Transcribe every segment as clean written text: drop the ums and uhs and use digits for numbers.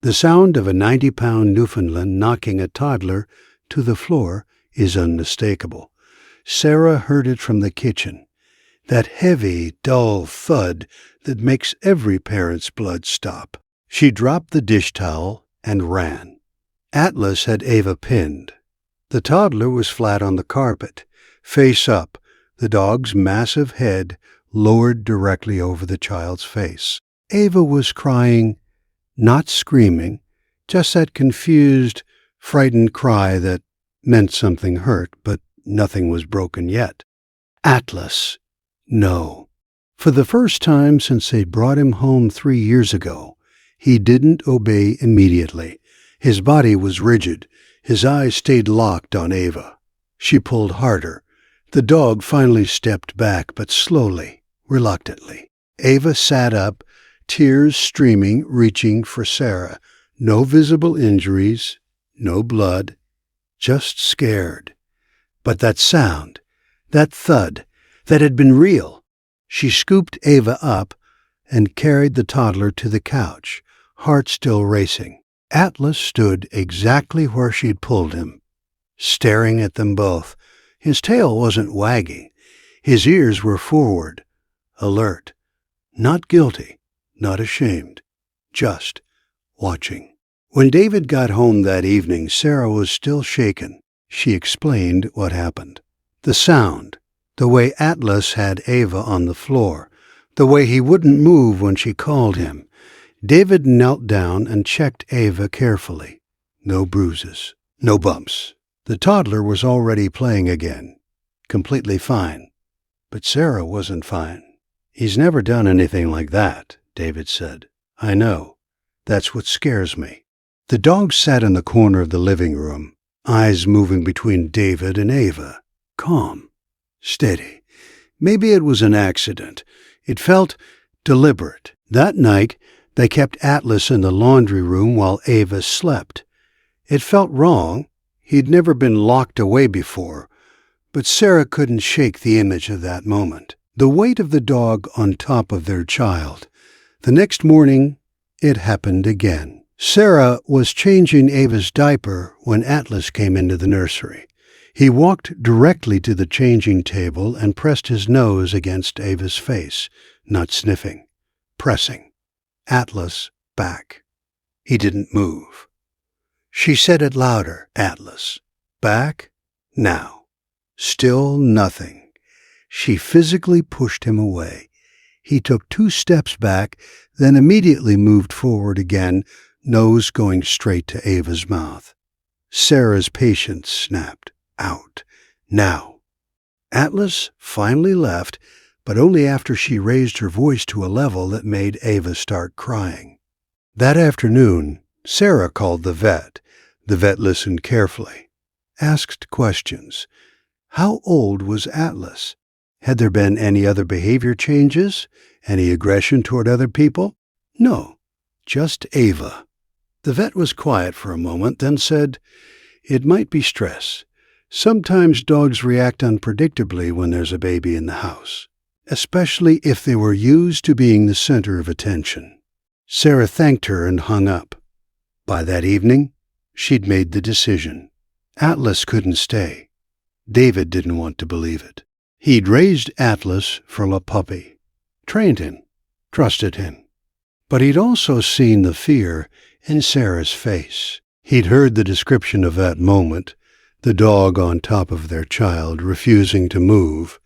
The sound of a 90-pound Newfoundland knocking a toddler to the floor is unmistakable. Sarah heard it from the kitchen, that heavy, dull thud that makes every parent's blood stop. She dropped the dish towel and ran. Atlas had Ava pinned. The toddler was flat on the carpet, face up, the dog's massive head lowered directly over the child's face. Ava was crying, not screaming, just that confused, frightened cry that meant something hurt, but nothing was broken yet. Atlas. No. For the first time since they brought him home 3 years ago, he didn't obey immediately. His body was rigid. His eyes stayed locked on Ava. She pulled harder. The dog finally stepped back, but slowly, reluctantly. Ava sat up, tears streaming, reaching for Sarah. No visible injuries, no blood, just scared. But that sound, that thud, that had been real. She scooped Ava up and carried the toddler to the couch, heart still racing. Atlas stood exactly where she'd pulled him, staring at them both. His tail wasn't wagging. His ears were forward, alert, not guilty, not ashamed, just watching. When David got home that evening, Sarah was still shaken. She explained what happened. The sound, the way Atlas had Ava on the floor, the way he wouldn't move when she called him. David knelt down and checked Ava carefully. No bruises, no bumps. The toddler was already playing again, completely fine. But Sarah wasn't fine. "He's never done anything like that," David said. "I know. That's what scares me." The dog sat in the corner of the living room, eyes moving between David and Ava, calm, steady. Maybe it was an accident. It felt deliberate. That night, they kept Atlas in the laundry room while Ava slept. It felt wrong. He'd never been locked away before, but Sarah couldn't shake the image of that moment. The weight of the dog on top of their child. The next morning, it happened again. Sarah was changing Ava's diaper when Atlas came into the nursery. He walked directly to the changing table and pressed his nose against Ava's face, not sniffing, pressing. Atlas back. He didn't move. She said it louder. "Atlas, back, now." Still nothing. She physically pushed him away. He took 2 steps back, then immediately moved forward again, nose going straight to Ava's mouth. Sarah's patience snapped. Out. Now. Atlas finally left, but only after she raised her voice to a level that made Ava start crying. That afternoon, Sarah called the vet. The vet listened carefully, asked questions. How old was Atlas? Had there been any other behavior changes? Any aggression toward other people? No, just Ava. The vet was quiet for a moment, then said, "It might be stress. Sometimes dogs react unpredictably when there's a baby in the house, especially if they were used to being the center of attention." Sarah thanked her and hung up. By that evening, she'd made the decision. Atlas couldn't stay. David didn't want to believe it. He'd raised Atlas from a puppy, trained him, trusted him. But he'd also seen the fear in Sarah's face. He'd heard the description of that moment, the dog on top of their child refusing to move.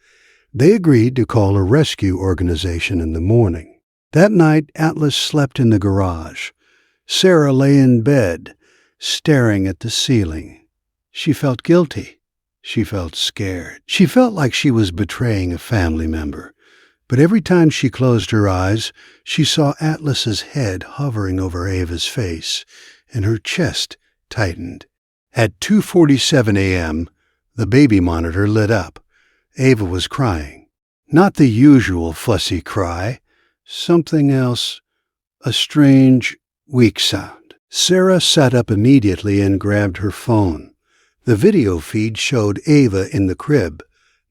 They agreed to call a rescue organization in the morning. That night, Atlas slept in the garage. Sarah lay in bed, staring at the ceiling. She felt guilty. She felt scared. She felt like she was betraying a family member. But every time she closed her eyes, she saw Atlas's head hovering over Ava's face, and her chest tightened. At 2:47 a.m., the baby monitor lit up. Ava was crying. Not the usual fussy cry. Something else. A strange, weak sound. Sarah sat up immediately and grabbed her phone. The video feed showed Ava in the crib,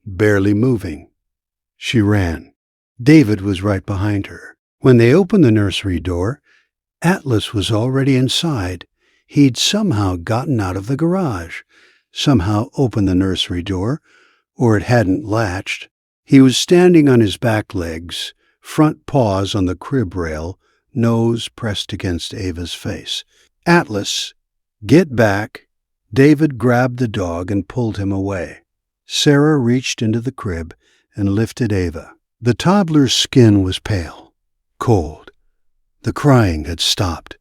barely moving. She ran. David was right behind her. When they opened the nursery door, Atlas was already inside. He'd somehow gotten out of the garage, somehow opened the nursery door, or it hadn't latched. He was standing on his back legs, front paws on the crib rail, nose pressed against Ava's face. "Atlas, get back." David grabbed the dog and pulled him away. Sarah reached into the crib and lifted Ava. The toddler's skin was pale, cold. The crying had stopped.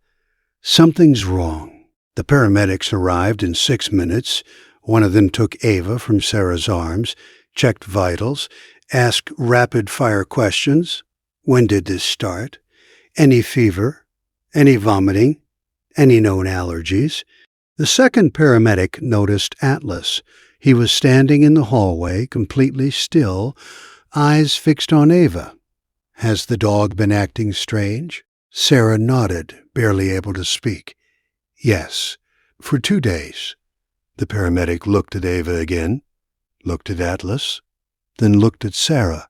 "Something's wrong." The paramedics arrived in 6 minutes. One of them took Ava from Sarah's arms, checked vitals, asked rapid-fire questions. When did this start? Any fever? Any vomiting? Any known allergies? The second paramedic noticed Atlas. He was standing in the hallway, completely still, eyes fixed on Ava. "Has the dog been acting strange?" Sarah nodded, barely able to speak. "Yes, for 2 days." The paramedic looked at Ava again, looked at Atlas, then looked at Sarah.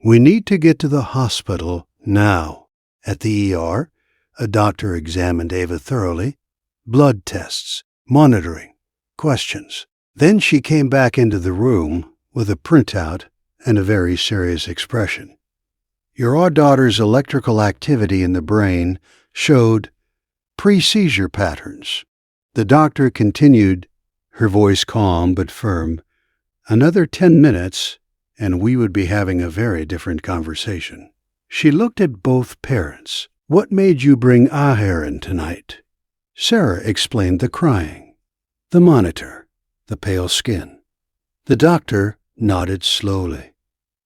"We need to get to the hospital now." At the ER, a doctor examined Ava thoroughly. Blood tests, monitoring, questions. Then she came back into the room with a printout and a very serious expression. "Your daughter's electrical activity in the brain showed pre-seizure patterns." The doctor continued, her voice calm but firm. "Another 10 minutes, and we would be having a very different conversation." She looked at both parents. "What made you bring Aher in tonight?" Sarah explained the crying, the monitor, the pale skin. The doctor nodded slowly.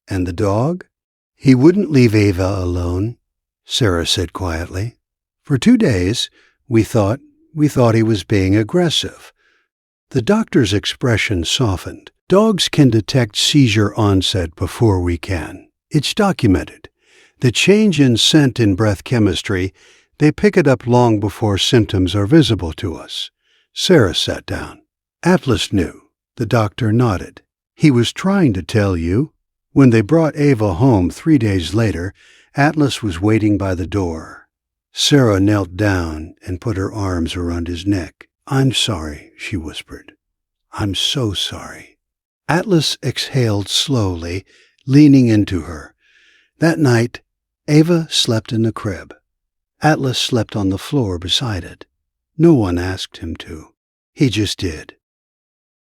"And the dog?" "He wouldn't leave Ava alone," Sarah said quietly. "For 2 days, we thought he was being aggressive." The doctor's expression softened. "Dogs can detect seizure onset before we can. It's documented. The change in scent and breath chemistry, they pick it up long before symptoms are visible to us." Sarah sat down. "Atlas knew." The doctor nodded. "He was trying to tell you." When they brought Ava home 3 days later, Atlas was waiting by the door. Sarah knelt down and put her arms around his neck. "I'm sorry," she whispered. "I'm so sorry." Atlas exhaled slowly, leaning into her. That night, Ava slept in the crib. Atlas slept on the floor beside it. No one asked him to. He just did.